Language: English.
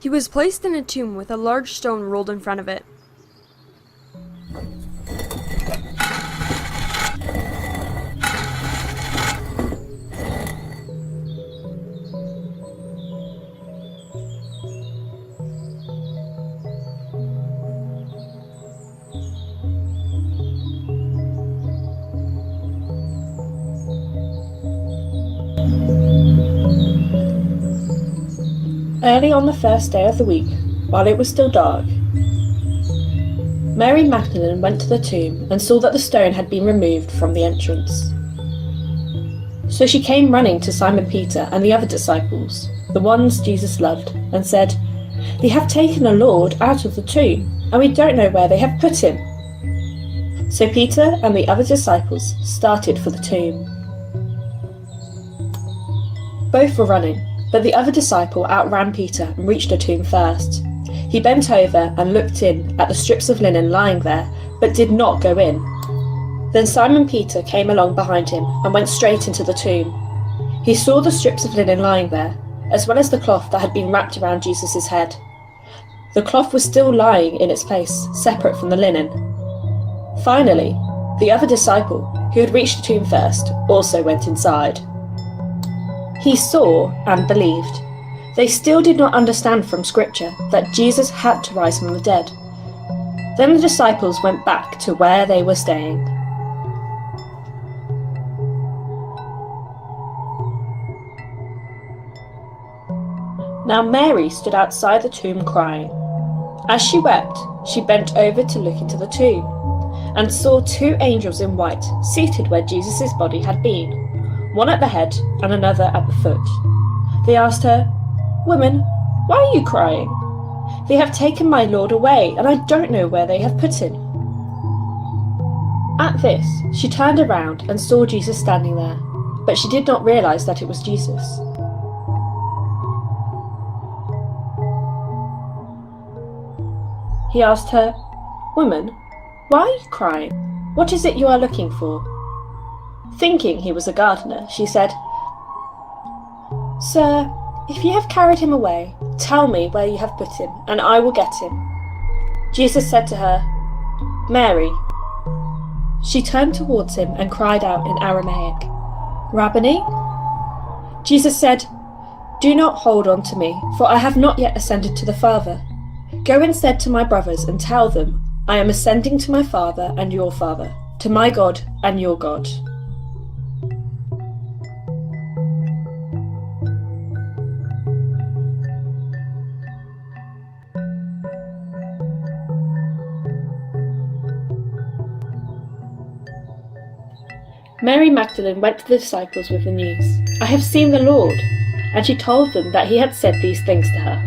He was placed in a tomb with a large stone rolled in front of it. Early on the first day of the week, while it was still dark, Mary Magdalene went to the tomb and saw that the stone had been removed from the entrance. So she came running to Simon Peter and the other disciples, the ones Jesus loved, and said, "They have taken the Lord out of the tomb, and we don't know where they have put him." So Peter and the other disciples started for the tomb. Both were running, but the other disciple outran Peter and reached the tomb first. He bent over and looked in at the strips of linen lying there, but did not go in. Then Simon Peter came along behind him and went straight into the tomb. He saw the strips of linen lying there, as well as the cloth that had been wrapped around Jesus' head. The cloth was still lying in its place, separate from the linen. Finally, the other disciple, who had reached the tomb first, also went inside. He saw and believed. They still did not understand from Scripture that Jesus had to rise from the dead. Then the disciples went back to where they were staying. Now Mary stood outside the tomb crying. As she wept, she bent over to look into the tomb, and saw two angels in white seated where Jesus' body had been, one at the head and another at the foot. They asked her, "Woman, why are you crying? They have taken my Lord away, and I don't know where they have put him." At this, she turned around and saw Jesus standing there, but she did not realize that it was Jesus. He asked her, "Woman, why are you crying? What is it you are looking for?" Thinking he was a gardener, she said, "Sir, if you have carried him away, tell me where you have put him, and I will get him." Jesus said to her, "Mary." She turned towards him and cried out in Aramaic, "Rabboni?" Jesus said, "Do not hold on to me, for I have not yet ascended to the Father. Go instead to my brothers and tell them, I am ascending to my Father and your Father, to my God and your God." Mary Magdalene went to the disciples with the news, "I have seen the Lord," and she told them that he had said these things to her.